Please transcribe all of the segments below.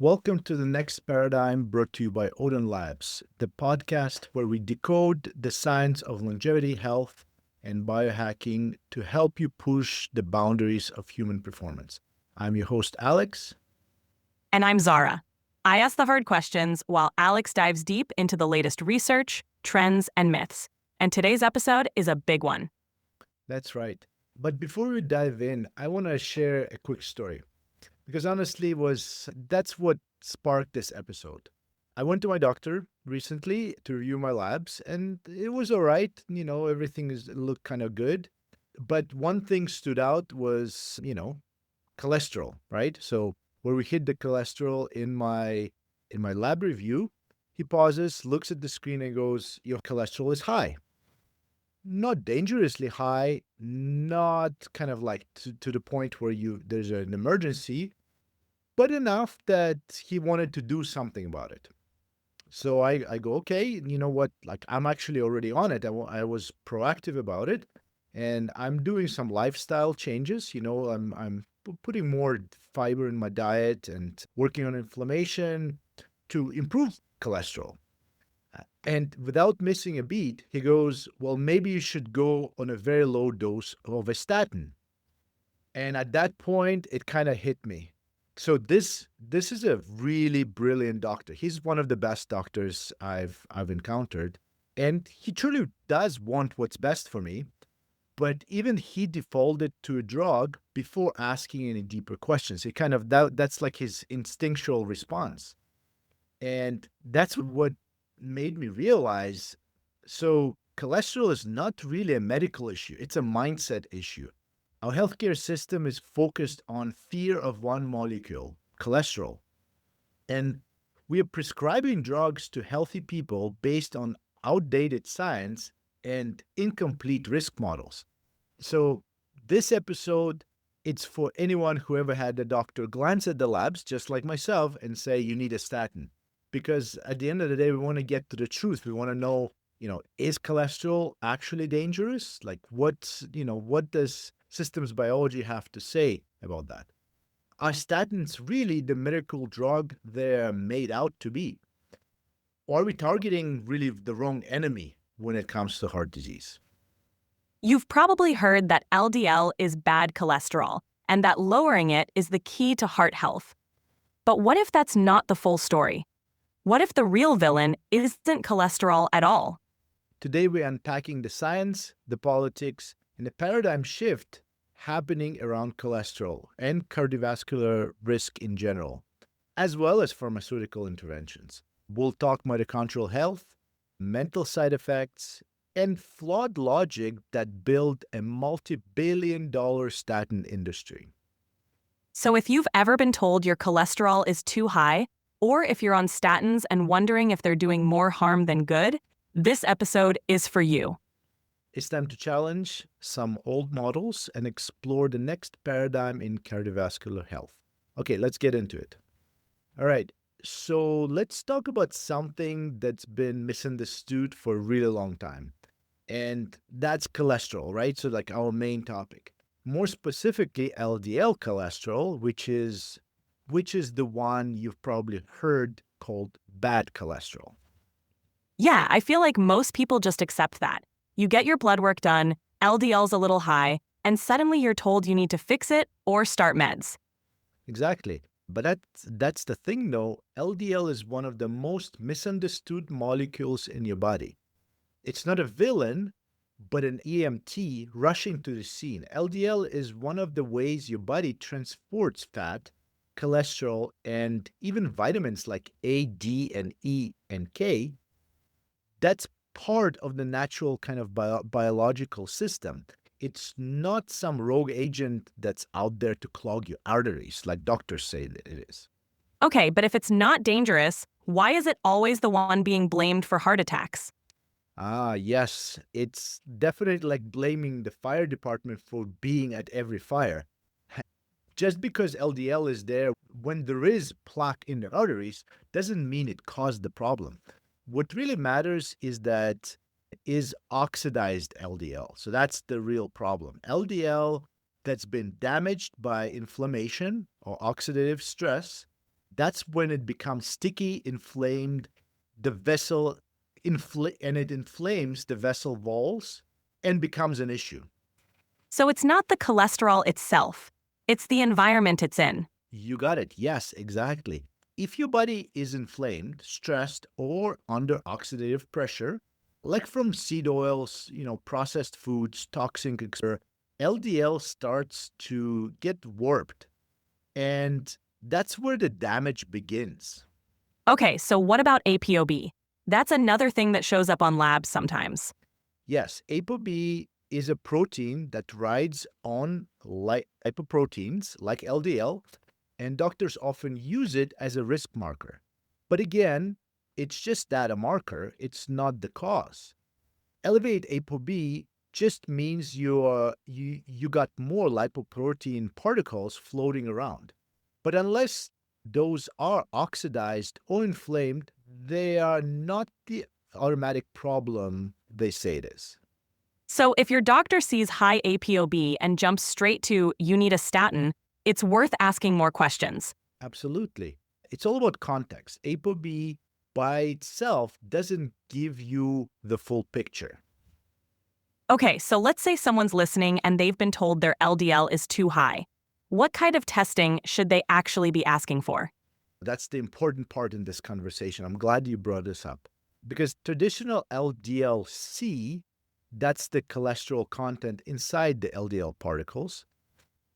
Welcome to the next paradigm brought to you by Odin Labs, the podcast where we decode the science of longevity, health, and biohacking to help you push the boundaries of human performance. I'm your host, Alex. And I'm Zara. I ask the hard questions while Alex dives deep into the latest research, trends, and myths. And today's episode is a big one. That's right. But before we dive in, I want to share a quick story. Because honestly, that's what sparked this episode. I went to my doctor recently to review my labs, and it was all right. Everything looked kind of good. But one thing stood out was, cholesterol, right? So where we hit the cholesterol in my lab review, he pauses, looks at the screen, and goes, "Your cholesterol is high." Not dangerously high, not kind of like to the point where there's an emergency, but enough that he wanted to do something about it. So I go, okay, you know what? Like, I'm actually already on it. I was proactive about it, and I'm doing some lifestyle changes. I'm putting more fiber in my diet and working on inflammation to improve cholesterol. And without missing a beat, he goes, well, maybe you should go on a very low dose of a statin. And at that point, it kind of hit me. So this is a really brilliant doctor. He's one of the best doctors I've encountered, and he truly does want what's best for me. But even he defaulted to a drug before asking any deeper questions. He kind of that's like his instinctual response, and that's what made me realize. So cholesterol is not really a medical issue; it's a mindset issue. Our healthcare system is focused on fear of one molecule, cholesterol. And we are prescribing drugs to healthy people based on outdated science and incomplete risk models. So, this episode, it's for anyone who ever had a doctor glance at the labs, just like myself, and say, you need a statin. Because at the end of the day, we want to get to the truth. We want to know, is cholesterol actually dangerous? Like, what does systems biology have to say about that? Are statins really the miracle drug they're made out to be? Or are we targeting really the wrong enemy when it comes to heart disease? You've probably heard that LDL is bad cholesterol and that lowering it is the key to heart health. But what if that's not the full story? What if the real villain isn't cholesterol at all? Today, we're unpacking the science, the politics, and the paradigm shift happening around cholesterol and cardiovascular risk in general, as well as pharmaceutical interventions. We'll talk mitochondrial health, mental side effects, and flawed logic that build a multi-billion-dollar statin industry. So if you've ever been told your cholesterol is too high, or if you're on statins and wondering if they're doing more harm than good, this episode is for you. It's time to challenge some old models and explore the next paradigm in cardiovascular health. Okay, let's get into it. All right, so let's talk about something that's been misunderstood for a really long time, and that's cholesterol, right? So, like, our main topic. More specifically, LDL cholesterol, which is the one you've probably heard called bad cholesterol. Yeah, I feel like most people just accept that. You get your blood work done, LDL's a little high, and suddenly you're told you need to fix it or start meds. Exactly. But that's the thing, though. LDL is one of the most misunderstood molecules in your body. It's not a villain, but an EMT rushing to the scene. LDL is one of the ways your body transports fat, cholesterol, and even vitamins like A, D, and E, and K. That's part of the natural kind of biological system. It's not some rogue agent that's out there to clog your arteries, like doctors say that it is. Okay, but if it's not dangerous, why is it always the one being blamed for heart attacks? Ah, yes, it's definitely like blaming the fire department for being at every fire. Just because LDL is there when there is plaque in the arteries doesn't mean it caused the problem. What really matters is oxidized LDL. So that's the real problem. LDL that's been damaged by inflammation or oxidative stress That's when it becomes sticky, inflamed, the vessel and it inflames the vessel walls and becomes an issue. So it's not the cholesterol itself, it's the environment it's in. You got it. Yes, exactly. If your body is inflamed, stressed, or under oxidative pressure, like from seed oils, processed foods, toxic, etc., LDL starts to get warped. And that's where the damage begins. Okay, so what about ApoB? That's another thing that shows up on labs sometimes. Yes, ApoB is a protein that rides on lipoproteins like LDL, and doctors often use it as a risk marker. But again, it's just that, a marker, it's not the cause. Elevate ApoB just means you got more lipoprotein particles floating around. But unless those are oxidized or inflamed, they are not the automatic problem they say it is. So if your doctor sees high ApoB and jumps straight to you need a statin, it's worth asking more questions. Absolutely. It's all about context. ApoB by itself doesn't give you the full picture. Okay, so let's say someone's listening and they've been told their LDL is too high. What kind of testing should they actually be asking for? That's the important part in this conversation. I'm glad you brought this up because traditional LDL-C, that's the cholesterol content inside the LDL particles,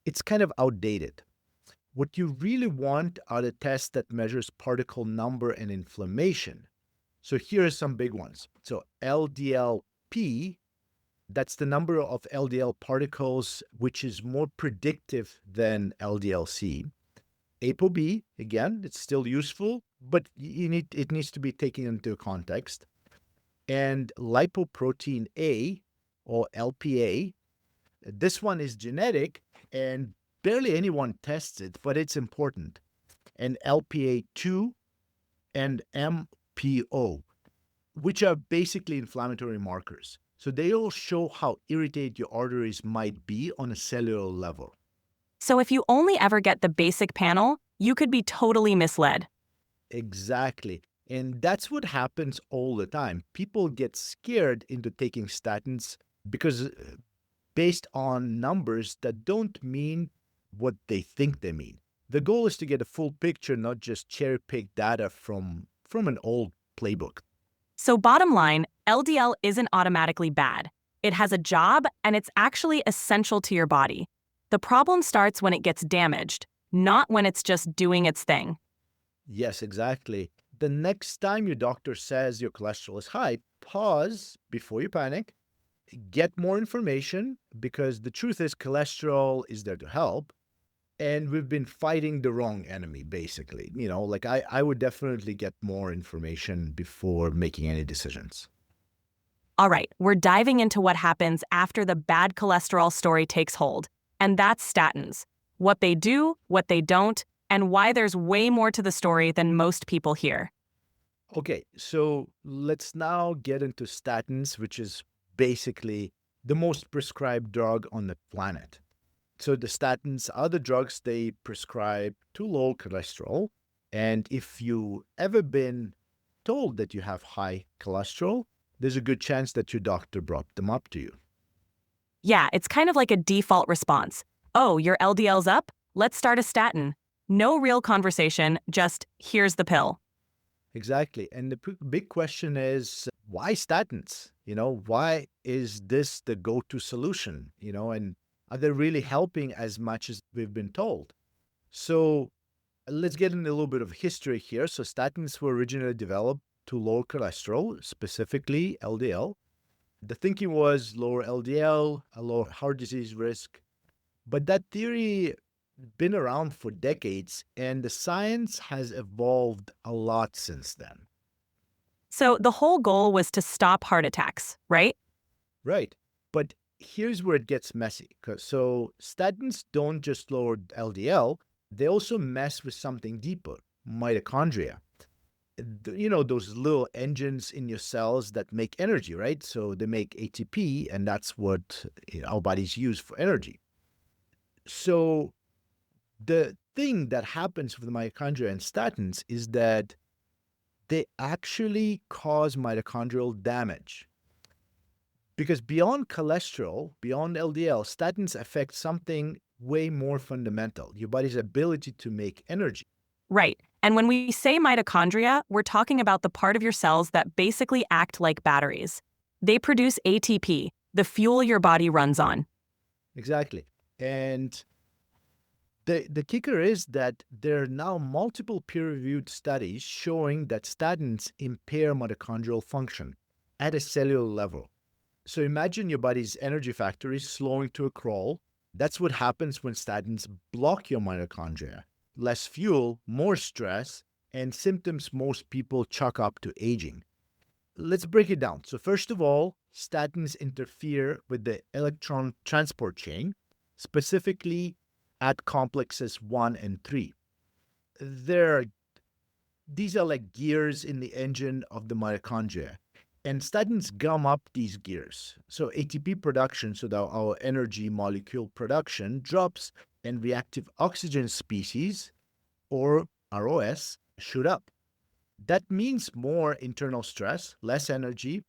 it's kind of outdated. What you really want are the tests that measures particle number and inflammation. So here are some big ones. So LDL-P, that's the number of LDL particles, which is more predictive than LDL-C. ApoB, again, it's still useful, but it needs to be taken into context. And lipoprotein A, or LPA, this one is genetic and barely anyone tests it, but it's important. And LPA2 and MPO, which are basically inflammatory markers. So they all show how irritated your arteries might be on a cellular level. So if you only ever get the basic panel, you could be totally misled. Exactly. And that's what happens all the time. People get scared into taking statins because based on numbers that don't mean what they think they mean. The goal is to get a full picture, not just cherry pick data from an old playbook. So bottom line, LDL isn't automatically bad. It has a job and it's actually essential to your body. The problem starts when it gets damaged, not when it's just doing its thing. Yes, exactly. The next time your doctor says your cholesterol is high, pause before you panic, get more information because the truth is cholesterol is there to help. And we've been fighting the wrong enemy, basically. Like I would definitely get more information before making any decisions. All right, we're diving into what happens after the bad cholesterol story takes hold. And that's statins. What they do, what they don't, and why there's way more to the story than most people hear. Okay, so let's now get into statins, which is basically the most prescribed drug on the planet. So the statins are the drugs they prescribe to lower cholesterol. And if you ever been told that you have high cholesterol, there's a good chance that your doctor brought them up to you. Yeah, it's kind of like a default response. Oh, your LDL's up? Let's start a statin. No real conversation, just here's the pill. Exactly. And the big question is why statins? Why is this the go-to solution? And are they really helping as much as we've been told? So let's get into a little bit of history here. So statins were originally developed to lower cholesterol, specifically LDL. The thinking was lower LDL, a lower heart disease risk. But that theory been around for decades, and the science has evolved a lot since then. So the whole goal was to stop heart attacks, right? Right. But here's where it gets messy. So statins don't just lower LDL, they also mess with something deeper, mitochondria. Those little engines in your cells that make energy, right? So they make ATP, and that's what our bodies use for energy. So the thing that happens with mitochondria and statins is that they actually cause mitochondrial damage. Because beyond cholesterol, beyond LDL, statins affect something way more fundamental, your body's ability to make energy. Right. And when we say mitochondria, we're talking about the part of your cells that basically act like batteries. They produce ATP, the fuel your body runs on. Exactly. And the kicker is that there are now multiple peer-reviewed studies showing that statins impair mitochondrial function at a cellular level. So imagine your body's energy factory slowing to a crawl. That's what happens when statins block your mitochondria. Less fuel, more stress, and symptoms most people chalk up to aging. Let's break it down. So first of all, statins interfere with the electron transport chain, specifically at complexes 1 and 3. They're, these are like gears in the engine of the mitochondria. And statins gum up these gears. So ATP production, so that our energy molecule production drops and reactive oxygen species, or ROS, shoot up. That means more internal stress, less energy.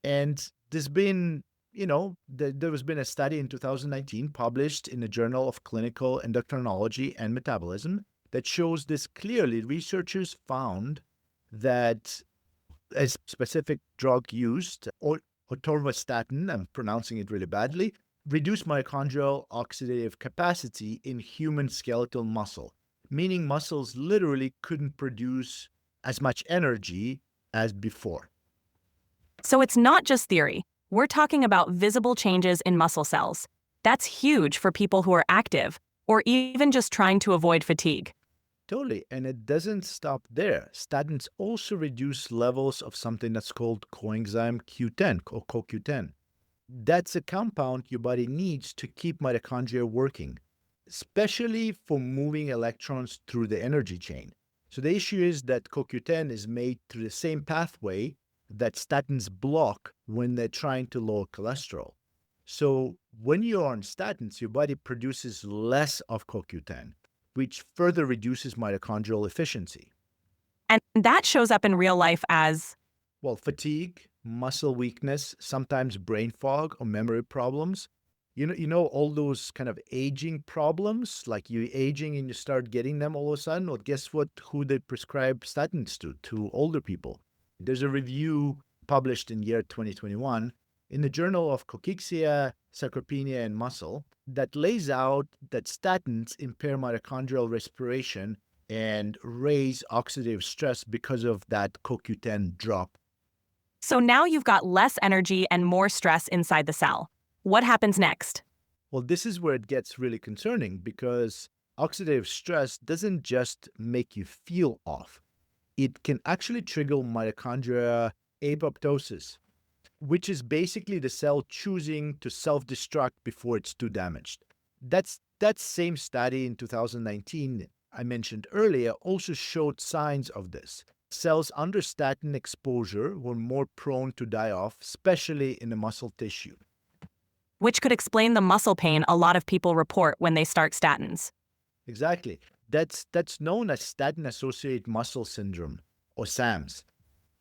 And there's been, there has been a study in 2019 published in the Journal of Clinical Endocrinology and Metabolism that shows this clearly. Researchers found that a specific drug used, or atorvastatin, I'm pronouncing it really badly, reduced mitochondrial oxidative capacity in human skeletal muscle, meaning muscles literally couldn't produce as much energy as before. So it's not just theory. We're talking about visible changes in muscle cells. That's huge for people who are active, or even just trying to avoid fatigue. Totally. And it doesn't stop there. Statins also reduce levels of something that's called coenzyme Q10 or CoQ10. That's a compound your body needs to keep mitochondria working, especially for moving electrons through the energy chain. So the issue is that CoQ10 is made through the same pathway that statins block when they're trying to lower cholesterol. So when you're on statins, your body produces less of CoQ10, which further reduces mitochondrial efficiency. And that shows up in real life as Well, fatigue, muscle weakness, sometimes brain fog or memory problems. You know all those kind of aging problems, like you aging and you start getting them all of a sudden. Well, guess what? Who they prescribe statins to older people. There's a review published in year 2021 in the Journal of Cachexia, Sarcopenia, and Muscle that lays out that statins impair mitochondrial respiration and raise oxidative stress because of that CoQ10 drop. so now you've got less energy and more stress inside the cell. What happens next? Well, this is where it gets really concerning because oxidative stress doesn't just make you feel off. It can actually trigger mitochondria apoptosis, which is basically the cell choosing to self-destruct before it's too damaged. That same study in 2019 I mentioned earlier also showed signs of this. Cells under statin exposure were more prone to die off, especially in the muscle tissue. Which could explain the muscle pain a lot of people report when they start statins. Exactly. That's known as statin-associated muscle syndrome, or SAMS.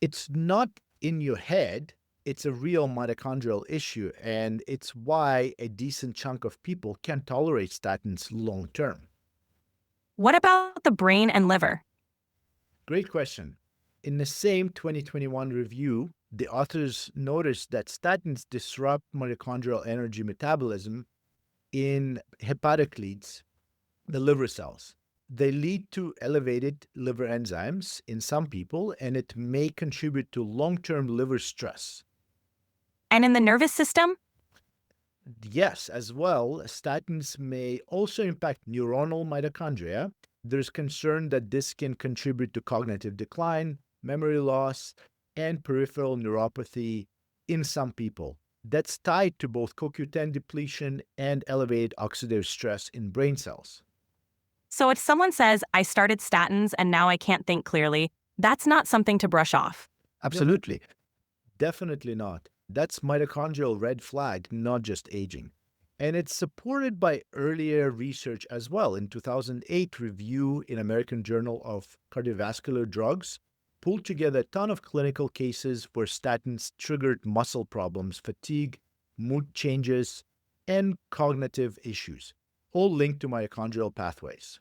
It's not in your head, it's a real mitochondrial issue, and it's why a decent chunk of people can't tolerate statins long term. What about the brain and liver? Great question. In the same 2021 review, the authors noticed that statins disrupt mitochondrial energy metabolism in hepatocytes, the liver cells. They lead to elevated liver enzymes in some people, and it may contribute to long-term liver stress. And in the nervous system? Yes, as well, statins may also impact neuronal mitochondria. There's concern that this can contribute to cognitive decline, memory loss, and peripheral neuropathy in some people. That's tied to both CoQ10 depletion and elevated oxidative stress in brain cells. So if someone says, I started statins and now I can't think clearly, that's not something to brush off. Absolutely. Definitely not. That's mitochondrial red flag, not just aging. And it's supported by earlier research as well. In 2008 review in American Journal of Cardiovascular Drugs pulled together a ton of clinical cases where statins triggered muscle problems, fatigue, mood changes, and cognitive issues, all linked to mitochondrial pathways.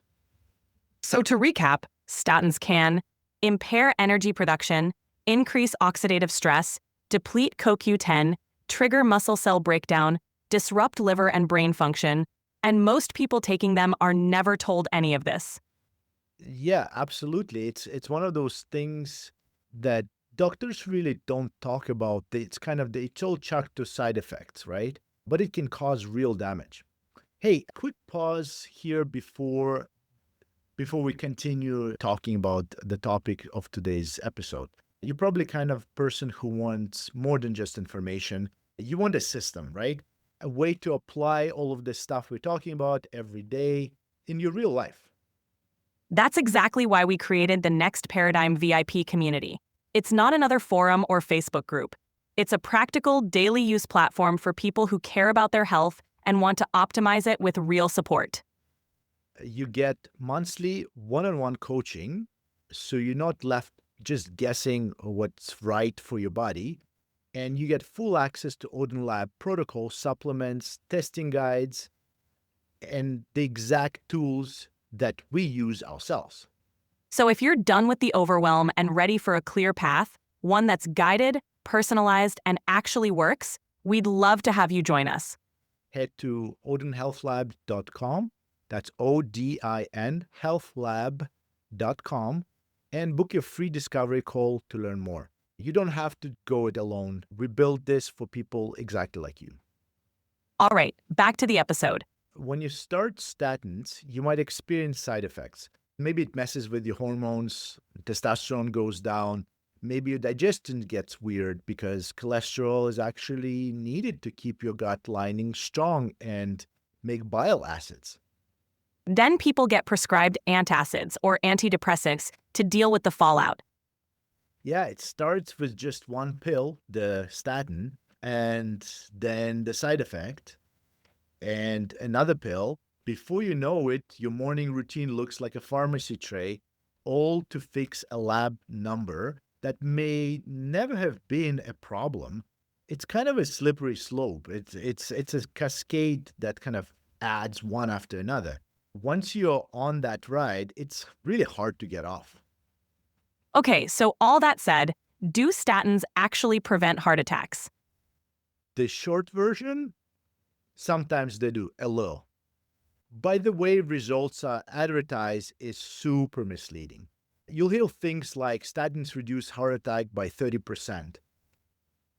So, to recap, statins can impair energy production, increase oxidative stress, deplete CoQ10, trigger muscle cell breakdown, disrupt liver and brain function, and most people taking them are never told any of this. Yeah, absolutely. It's one of those things that doctors really don't talk about. It's kind of it's all chucked to side effects, right? But it can cause real damage. Hey, quick pause here before we continue talking about the topic of today's episode. You're probably kind of person who wants more than just information. You want a system, right? A way to apply all of this stuff we're talking about every day in your real life. That's exactly why we created the Next Paradigm VIP community. It's not another forum or Facebook group. It's a practical, daily use platform for people who care about their health and want to optimize it with real support. You get monthly one-on-one coaching, so you're not left just guessing what's right for your body. And you get full access to Odin Lab protocol supplements, testing guides, and the exact tools that we use ourselves. So if you're done with the overwhelm and ready for a clear path, one that's guided, personalized, and actually works, we'd love to have you join us. Head to odinhealthlab.com. That's ODIN healthlab.com and book your free discovery call to learn more. You don't have to go it alone. We built this for people exactly like you. All right, back to the episode. When you start statins, you might experience side effects. Maybe it messes with your hormones, testosterone goes down. Maybe your digestion gets weird because cholesterol is actually needed to keep your gut lining strong and make bile acids. Then people get prescribed antacids or antidepressants to deal with the fallout. Yeah, it starts with just one pill, the statin, and then the side effect, and another pill. Before you know it, your morning routine looks like a pharmacy tray, all to fix a lab number that may never have been a problem. It's kind of a slippery slope. It's a cascade that kind of adds one after another. Once you're on that ride, it's really hard to get off. Okay, so all that said, do statins actually prevent heart attacks? The short version, sometimes they do a little. By the way, results are advertised is super misleading. You'll hear things like statins reduce heart attack by 30%.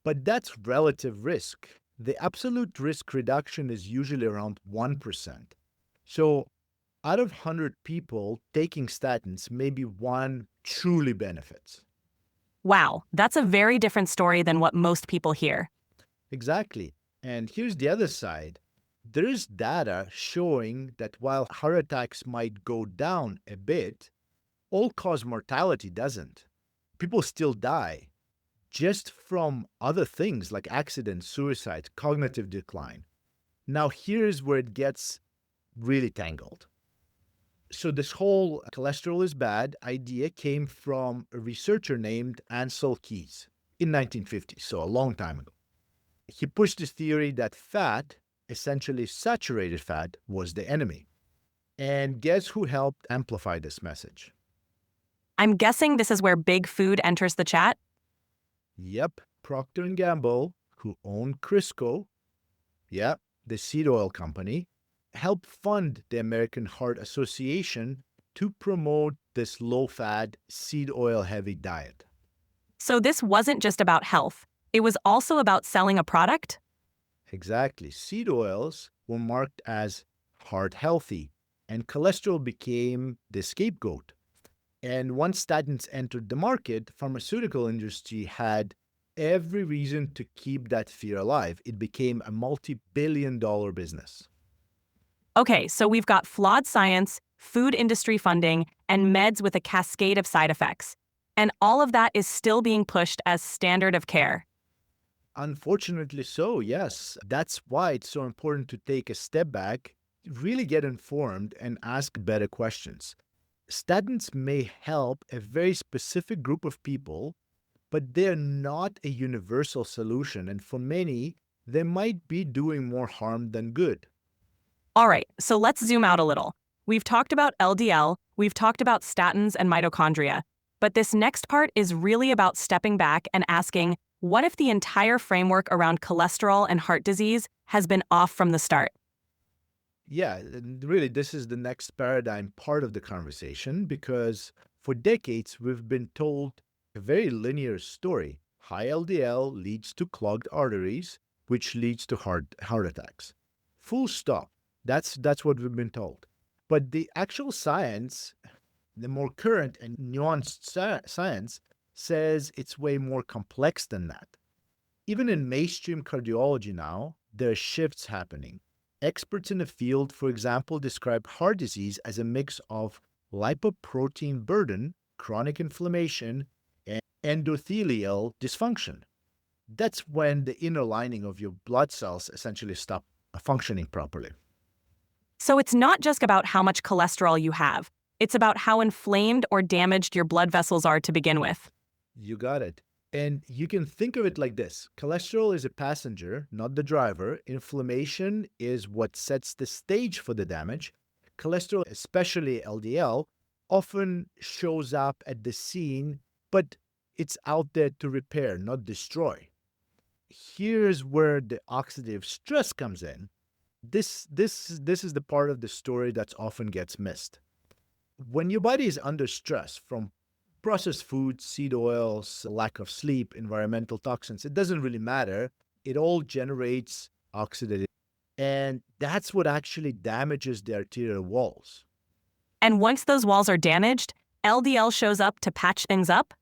But that's relative risk. The absolute risk reduction is usually around 1%. So out of 100 people taking statins, maybe one truly benefits. Wow, that's a very different story than what most people hear. Exactly. And here's the other side. There is data showing that while heart attacks might go down a bit, all-cause mortality doesn't. People still die just from other things like accidents, suicide, cognitive decline. Now, here's where it gets really tangled. So this whole cholesterol is bad idea came from a researcher named Ansel Keys in 1950, so a long time ago. He pushed the theory that fat, essentially saturated fat, was the enemy. And guess who helped amplify this message? I'm guessing this is where big food enters the chat? Yep, Procter & Gamble, who owned Crisco, yeah, the seed oil company, helped fund the American Heart Association to promote this low-fat, seed oil-heavy diet. So this wasn't just about health. It was also about selling a product? Exactly. Seed oils were marked as heart healthy, and cholesterol became the scapegoat. And once statins entered the market, pharmaceutical industry had every reason to keep that fear alive. It became a multi-billion-dollar business. Okay, so we've got flawed science, food industry funding, and meds with a cascade of side effects. And all of that is still being pushed as standard of care. Unfortunately so, yes. That's why it's so important to take a step back, really get informed, and ask better questions. Statins may help a very specific group of people, but they're not a universal solution. And for many, they might be doing more harm than good. All right, so let's zoom out a little. We've talked about LDL, we've talked about statins and mitochondria, but this next part is really about stepping back and asking, what if the entire framework around cholesterol and heart disease has been off from the start? Yeah, and really, this is the next paradigm part of the conversation because for decades we've been told a very linear story. High LDL leads to clogged arteries, which leads to heart attacks. Full stop. That's what we've been told. But the actual science, the more current and nuanced science, says it's way more complex than that. Even in mainstream cardiology now, there are shifts happening. Experts in the field, for example, describe heart disease as a mix of lipoprotein burden, chronic inflammation, and endothelial dysfunction. That's when the inner lining of your blood cells essentially stop functioning properly. So it's not just about how much cholesterol you have, it's about how inflamed or damaged your blood vessels are to begin with. You got it. And you can think of it like this: cholesterol is a passenger, not the driver. Inflammation is what sets the stage for the damage. Cholesterol, especially LDL, often shows up at the scene, but it's out there to repair, not destroy. Here's where the oxidative stress comes in. This is the part of the story that often gets missed. When your body is under stress from processed foods, seed oils, lack of sleep, environmental toxins, it doesn't really matter. It all generates oxidative. And that's what actually damages the arterial walls. And once those walls are damaged, LDL shows up to patch things up.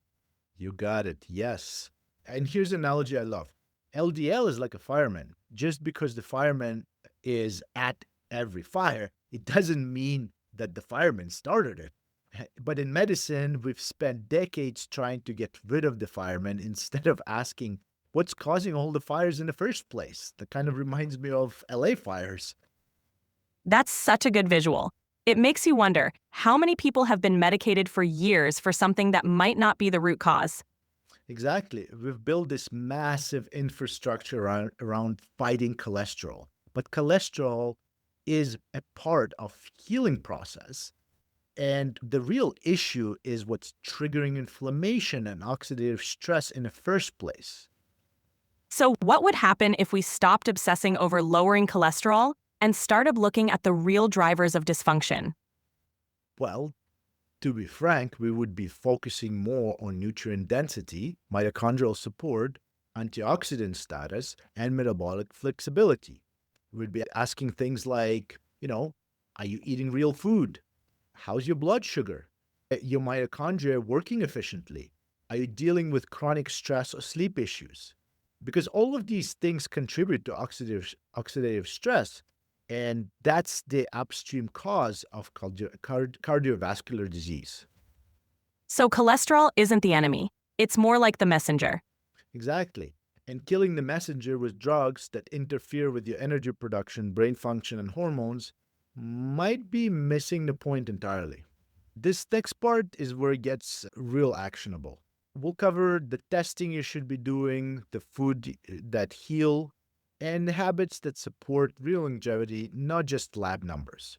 You got it. Yes. And here's an analogy I love. LDL is like a fireman. Just because the fireman is at every fire, it doesn't mean that the fireman started it. But in medicine, we've spent decades trying to get rid of the firemen instead of asking what's causing all the fires in the first place. That kind of reminds me of LA fires. That's such a good visual. It makes you wonder how many people have been medicated for years for something that might not be the root cause. Exactly. We've built this massive infrastructure around fighting cholesterol. But cholesterol is a part of healing process. And the real issue is what's triggering inflammation and oxidative stress in the first place. So, what would happen if we stopped obsessing over lowering cholesterol and started looking at the real drivers of dysfunction? Well, to be frank, we would be focusing more on nutrient density, mitochondrial support, antioxidant status, and metabolic flexibility. We'd be asking things like, are you eating real food? How's your blood sugar? Your mitochondria working efficiently? Are you dealing with chronic stress or sleep issues? Because all of these things contribute to oxidative stress, and that's the upstream cause of cardiovascular disease. So, cholesterol isn't the enemy, it's more like the messenger. Exactly. And killing the messenger with drugs that interfere with your energy production, brain function, and hormones might be missing the point entirely. This next part is where it gets real actionable. We'll cover the testing you should be doing, the food that heal, and the habits that support real longevity, not just lab numbers.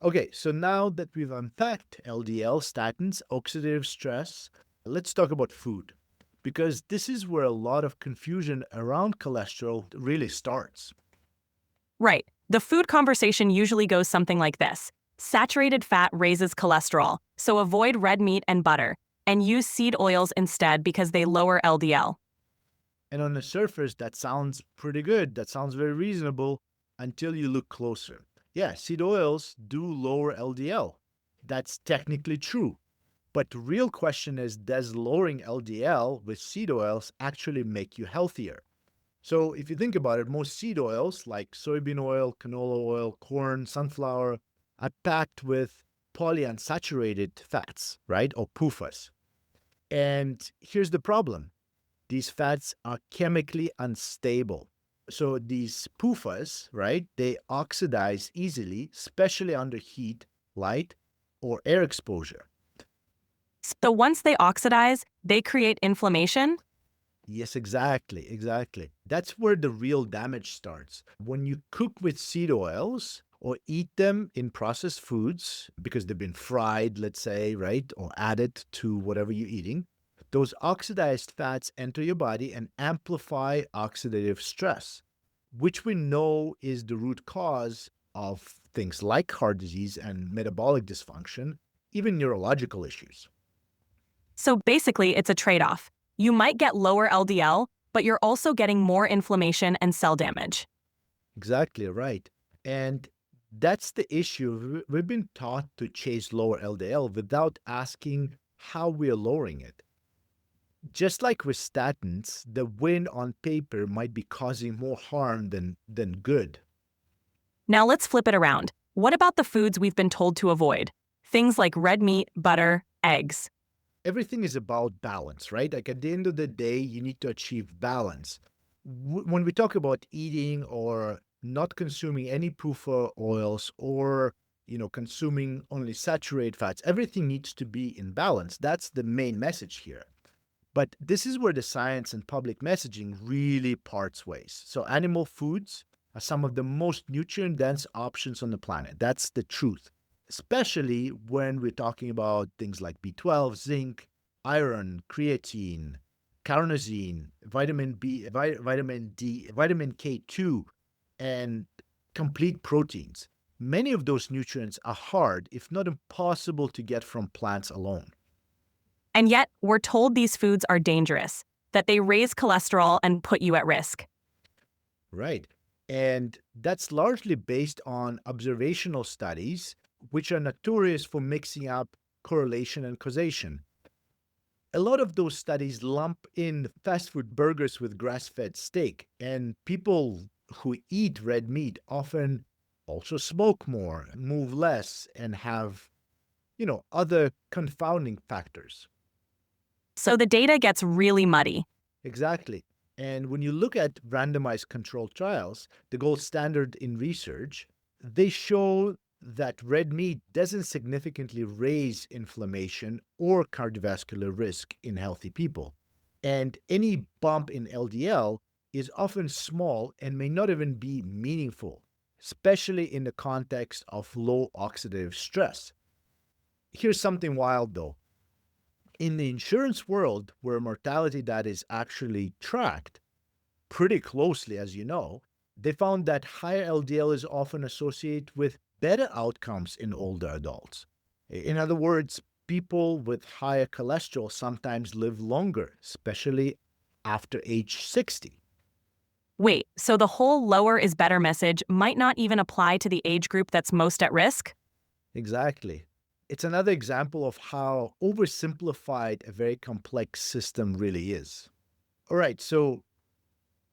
Okay, so now that we've unpacked LDL, statins, oxidative stress, let's talk about food. Because this is where a lot of confusion around cholesterol really starts. Right. The food conversation usually goes something like this: saturated fat raises cholesterol, so avoid red meat and butter, and use seed oils instead because they lower LDL. And on the surface, that sounds pretty good. That sounds very reasonable until you look closer. Yeah, seed oils do lower LDL. That's technically true. But the real question is, does lowering LDL with seed oils actually make you healthier? So if you think about it, most seed oils like soybean oil, canola oil, corn, sunflower are packed with polyunsaturated fats, right? Or PUFAs. And here's the problem. these fats are chemically unstable. So these PUFAs, right, they oxidize easily, especially under heat, light, or air exposure. So once they oxidize, they create inflammation. Yes, exactly, exactly. That's where the real damage starts. When you cook with seed oils or eat them in processed foods because they've been fried, let's say, right, or added to whatever you're eating, those oxidized fats enter your body and amplify oxidative stress, which we know is the root cause of things like heart disease and metabolic dysfunction, even neurological issues. So basically, it's a trade off. You might get lower LDL, but you're also getting more inflammation and cell damage. Exactly right. And that's the issue. We've been taught to chase lower LDL without asking how we are lowering it. Just like with statins, the win on paper might be causing more harm than good. Now let's flip it around. What about the foods we've been told to avoid? Things like red meat, butter, eggs. Everything is about balance, right? Like at the end of the day, you need to achieve balance. When we talk about eating or not consuming any PUFA oils or consuming only saturated fats, everything needs to be in balance. That's the main message here. But this is where the science and public messaging really parts ways. So animal foods are some of the most nutrient dense options on the planet. That's the truth, especially when we're talking about things like B12, zinc, iron, creatine, carnosine, vitamin B, vitamin D, vitamin K2, and complete proteins. Many of those nutrients are hard, if not impossible, to get from plants alone. And yet, we're told these foods are dangerous, that they raise cholesterol and put you at risk. Right. And that's largely based on observational studies, which are notorious for mixing up correlation and causation. A lot of those studies lump in fast food burgers with grass fed steak, and people who eat red meat often also smoke more, move less, and have, other confounding factors. So the data gets really muddy. Exactly. And when you look at randomized controlled trials, the gold standard in research, they show that red meat doesn't significantly raise inflammation or cardiovascular risk in healthy people. And any bump in LDL is often small and may not even be meaningful, especially in the context of low oxidative stress. Here's something wild though. In the insurance world, where mortality data is actually tracked pretty closely, as you know, they found that higher LDL is often associated with better outcomes in older adults. In other words, people with higher cholesterol sometimes live longer, especially after age 60. Wait, so the whole lower is better message might not even apply to the age group that's most at risk? Exactly. It's another example of how oversimplified a very complex system really is. All right, so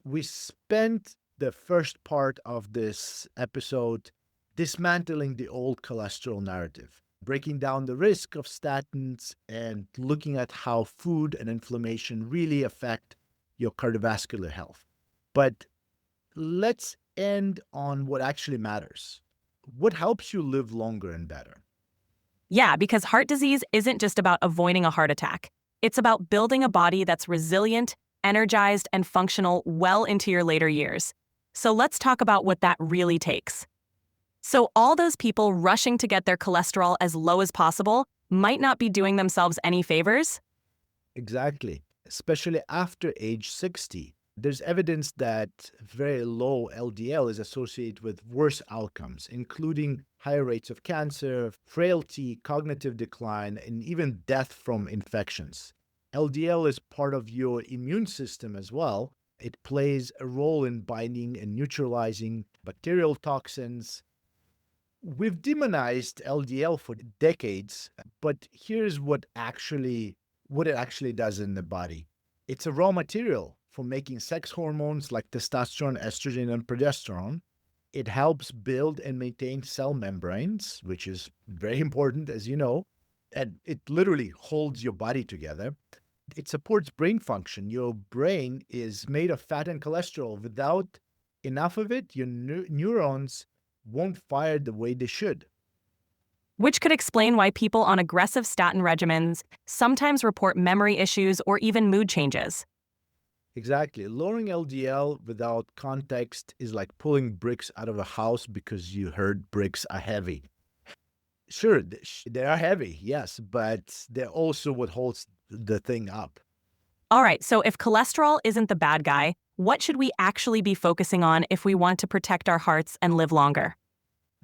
we spent the first part of this episode dismantling the old cholesterol narrative, breaking down the risk of statins and looking at how food and inflammation really affect your cardiovascular health. But let's end on what actually matters. What helps you live longer and better? Yeah, because heart disease isn't just about avoiding a heart attack. It's about building a body that's resilient, energized, and functional well into your later years. So let's talk about what that really takes. So, all those people rushing to get their cholesterol as low as possible might not be doing themselves any favors. Exactly. Especially after age 60. There's evidence that very low LDL is associated with worse outcomes, including higher rates of cancer, frailty, cognitive decline, and even death from infections. LDL is part of your immune system as well. It plays a role in binding and neutralizing bacterial toxins. We've demonized LDL for decades, but here's what it actually does in the body. It's a raw material for making sex hormones like testosterone, estrogen, and progesterone. It helps build and maintain cell membranes, which is very important, as you know, and it literally holds your body together. It supports brain function. Your brain is made of fat and cholesterol. Without enough of it, your neurons won't fire the way they should. Which could explain why people on aggressive statin regimens sometimes report memory issues or even mood changes. Exactly. Lowering LDL without context is like pulling bricks out of a house because you heard bricks are heavy. Sure, they are heavy, yes, but they're also what holds the thing up. All right, so if cholesterol isn't the bad guy, what should we actually be focusing on if we want to protect our hearts and live longer?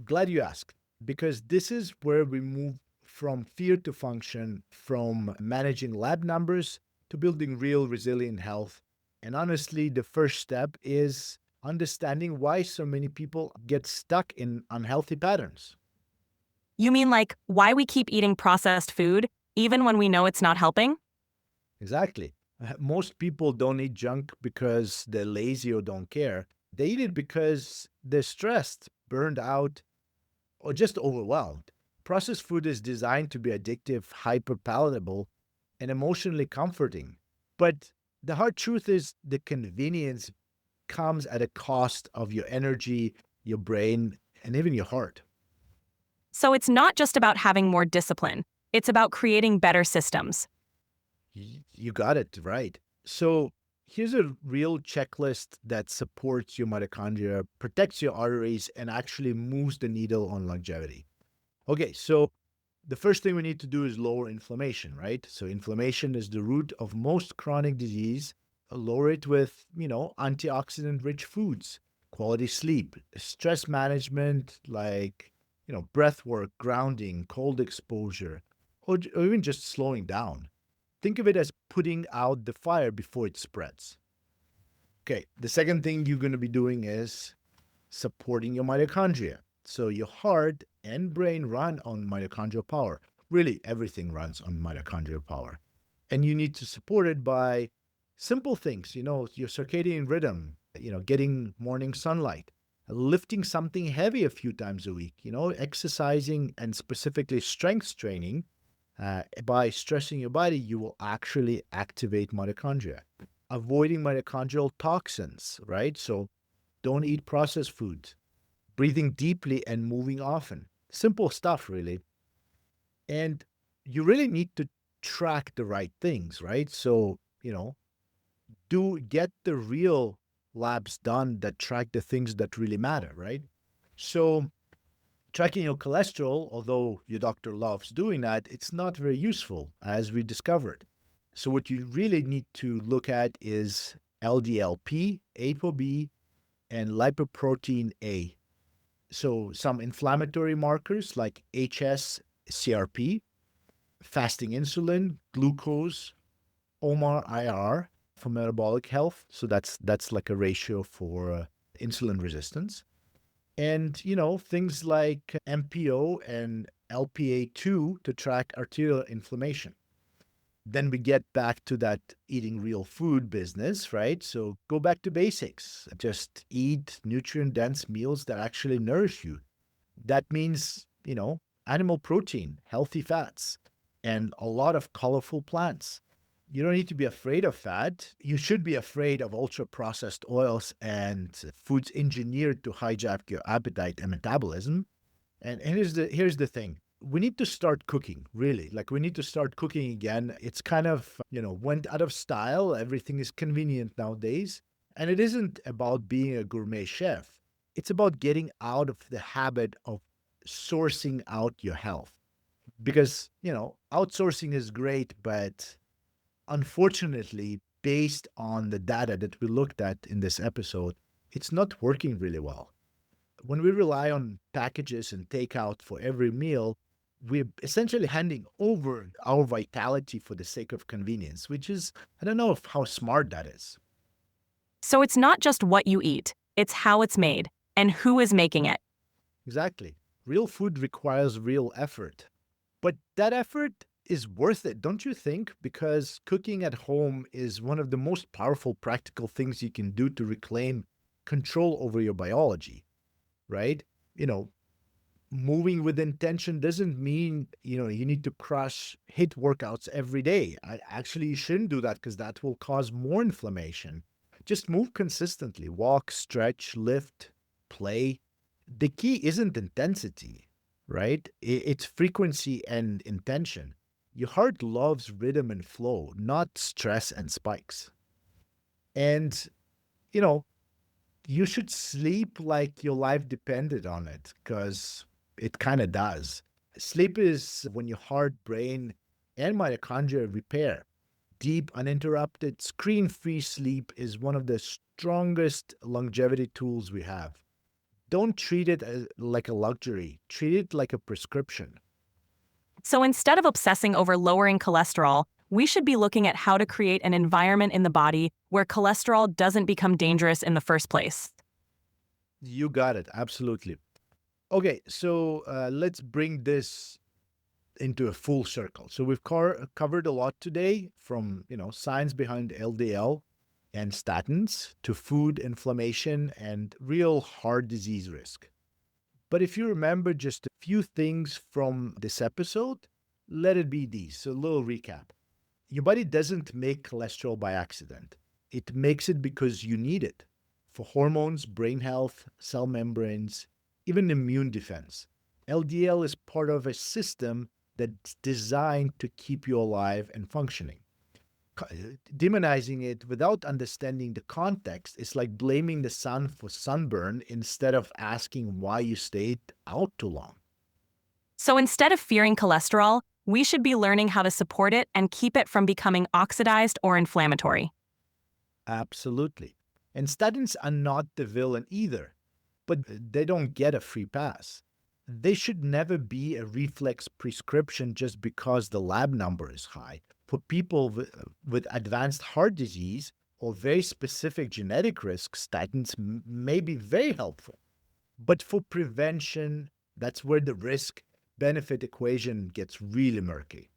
Glad you asked, because this is where we move from fear to function, from managing lab numbers to building real resilient health. And honestly, the first step is understanding why so many people get stuck in unhealthy patterns. You mean like why we keep eating processed food even when we know it's not helping? Exactly. Most people don't eat junk because they're lazy or don't care. They eat it because they're stressed, burned out, or just overwhelmed. Processed food is designed to be addictive, hyper palatable, and emotionally comforting. But the hard truth is the convenience comes at a cost of your energy, your brain, and even your heart. So it's not just about having more discipline, it's about creating better systems. You got it right. So here's a real checklist that supports your mitochondria, protects your arteries, and actually moves the needle on longevity. Okay, so the first thing we need to do is lower inflammation, right? So inflammation is the root of most chronic disease. Lower it with, antioxidant rich foods, quality sleep, stress management like, breath work, grounding, cold exposure, or even just slowing down. Think of it as putting out the fire before it spreads. Okay, the second thing you're going to be doing is supporting your mitochondria. So your heart and brain run on mitochondrial power. Really, everything runs on mitochondrial power. And you need to support it by simple things, your circadian rhythm, getting morning sunlight, lifting something heavy a few times a week, exercising and specifically strength training. By stressing your body, you will actually activate mitochondria. Avoiding mitochondrial toxins, right? So don't eat processed foods, breathing deeply and moving often. Simple stuff, really. And you really need to track the right things, right? So, do get the real labs done that track the things that really matter, right? So, tracking your cholesterol, although your doctor loves doing that, it's not very useful, as we discovered. So, what you really need to look at is LDLP, ApoB, and lipoprotein A. So, some inflammatory markers like HS-CRP, fasting insulin, glucose, OMAR-IR for metabolic health. So that's like a ratio for insulin resistance. And, things like MPO and LPA2 to track arterial inflammation. Then we get back to that eating real food business, right? So go back to basics. Just eat nutrient dense meals that actually nourish you. That means, animal protein, healthy fats, and a lot of colorful plants. You don't need to be afraid of fat. You should be afraid of ultra processed oils and foods engineered to hijack your appetite and metabolism. And here's the thing. We need to start cooking, really. Like we need to start cooking again. It's kind of, went out of style. Everything is convenient nowadays. And it isn't about being a gourmet chef. It's about getting out of the habit of sourcing out your health. Because, outsourcing is great, but unfortunately, based on the data that we looked at in this episode, it's not working really well. When we rely on packages and takeout for every meal, we're essentially handing over our vitality for the sake of convenience, which is, I don't know if how smart that is. So it's not just what you eat, it's how it's made and who is making it. Exactly. Real food requires real effort. But that effort is worth it, don't you think? Because cooking at home is one of the most powerful practical things you can do to reclaim control over your biology, right? You know, Moving with intention doesn't mean, you need to crush hit workouts every day. Actually, you shouldn't do that because that will cause more inflammation. Just move consistently, walk, stretch, lift, play. The key isn't intensity, right? It's frequency and intention. Your heart loves rhythm and flow, not stress and spikes. And, you know, you should sleep like your life depended on it, because it kind of does. Sleep is when your heart, brain, and mitochondria repair. Deep, uninterrupted, screen free sleep is one of the strongest longevity tools we have. Don't treat it like a luxury, treat it like a prescription. So instead of obsessing over lowering cholesterol, we should be looking at how to create an environment in the body where cholesterol doesn't become dangerous in the first place. You got it, absolutely. Okay, so let's bring this into a full circle. So we've covered a lot today, from science behind LDL and statins to food inflammation and real heart disease risk. But if you remember just a few things from this episode, let it be these. So a little recap. Your body doesn't make cholesterol by accident. It makes it because you need it for hormones, brain health, cell membranes, even immune defense. LDL is part of a system that's designed to keep you alive and functioning. Demonizing it without understanding the context is like blaming the sun for sunburn instead of asking why you stayed out too long. So instead of fearing cholesterol, we should be learning how to support it and keep it from becoming oxidized or inflammatory. Absolutely. And statins are not the villain either, but they don't get a free pass. They should never be a reflex prescription just because the lab number is high. For people with advanced heart disease or very specific genetic risks, statins may be very helpful. But for prevention, that's where the risk benefit equation gets really murky.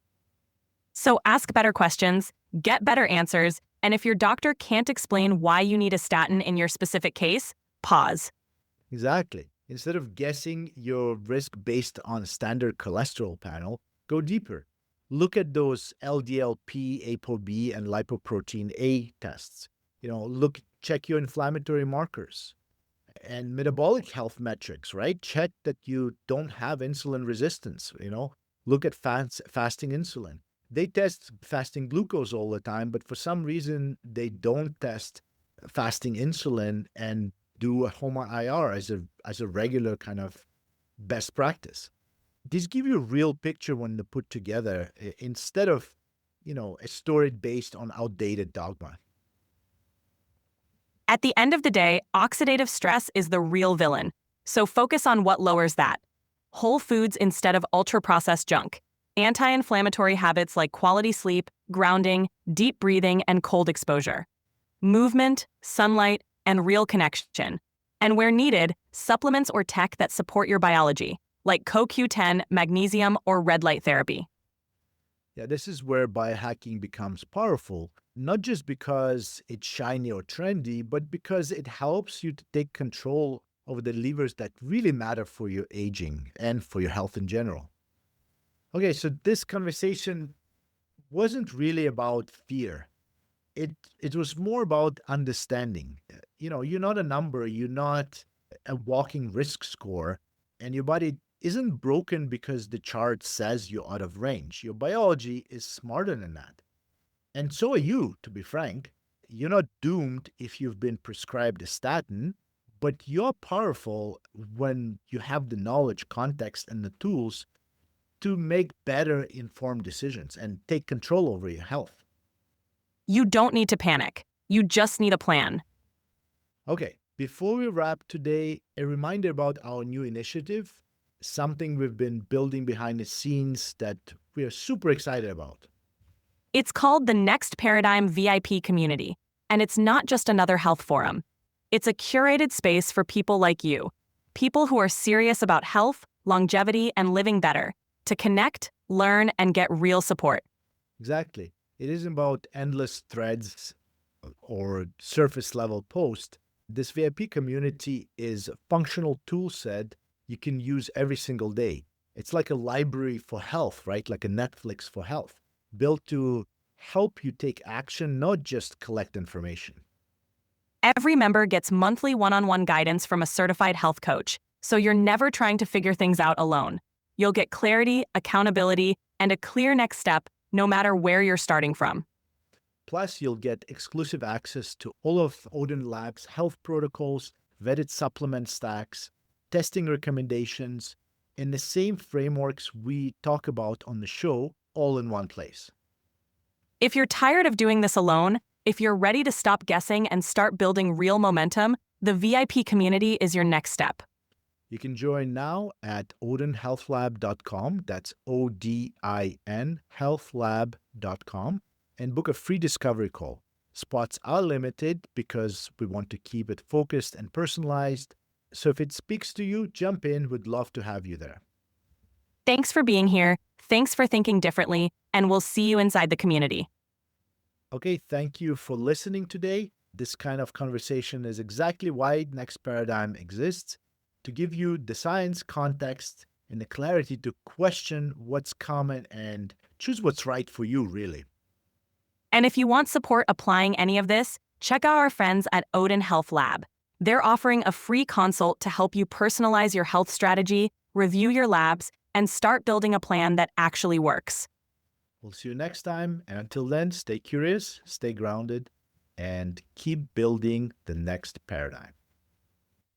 So ask better questions, get better answers, and if your doctor can't explain why you need a statin in your specific case, pause. Exactly. Instead of guessing your risk based on a standard cholesterol panel, go deeper. Look at those LDLP, ApoB, and lipoprotein A tests. Check your inflammatory markers and metabolic health metrics, right? Check that you don't have insulin resistance. Look at fasting insulin. They test fasting glucose all the time, but for some reason, they don't test fasting insulin and do a HOMA IR as a regular kind of best practice. These give you a real picture when they're put together, instead of, a story based on outdated dogma. At the end of the day, oxidative stress is the real villain. So focus on what lowers that. Whole foods instead of ultra-processed junk. Anti-inflammatory habits like quality sleep, grounding, deep breathing, and cold exposure. Movement, sunlight, and real connection. And where needed, supplements or tech that support your biology, like CoQ10, magnesium, or red light therapy. Yeah, this is where biohacking becomes powerful, not just because it's shiny or trendy, but because it helps you to take control over the levers that really matter for your aging and for your health in general. Okay, so this conversation wasn't really about fear. It was more about understanding. You're not a number, you're not a walking risk score, and your body isn't broken because the chart says you're out of range. Your biology is smarter than that. And so are you, to be frank. You're not doomed if you've been prescribed a statin, but you're powerful when you have the knowledge, context, and the tools to make better informed decisions and take control over your health. You don't need to panic. You just need a plan. Okay, before we wrap today, a reminder about our new initiative, something we've been building behind the scenes that we are super excited about. It's called the Next Paradigm VIP Community, and it's not just another health forum. It's a curated space for people like you, people who are serious about health, longevity, and living better, to connect, learn, and get real support. Exactly. It isn't about endless threads or surface level posts. This VIP community is a functional tool set you can use every single day. It's like a library for health, right? Like a Netflix for health, built to help you take action, not just collect information. Every member gets monthly one-on-one guidance from a certified health coach, so you're never trying to figure things out alone. You'll get clarity, accountability, and a clear next step no matter where you're starting from. Plus, you'll get exclusive access to all of Odin Lab's health protocols, vetted supplement stacks, testing recommendations, and the same frameworks we talk about on the show, all in one place. If you're tired of doing this alone, if you're ready to stop guessing and start building real momentum, the VIP community is your next step. You can join now at odinhealthlab.com. That's ODIN healthlab.com, and book a free discovery call. Spots are limited because we want to keep it focused and personalized. So if it speaks to you, jump in. We'd love to have you there. Thanks for being here. Thanks for thinking differently, and we'll see you inside the community. Okay, thank you for listening today. This kind of conversation is exactly why Next Paradigm exists, to give you the science context and the clarity to question what's common and choose what's right for you, really. And if you want support applying any of this, check out our friends at Odin Health Lab. They're offering a free consult to help you personalize your health strategy, review your labs, and start building a plan that actually works. We'll see you next time. And until then, stay curious, stay grounded, and keep building the next paradigm.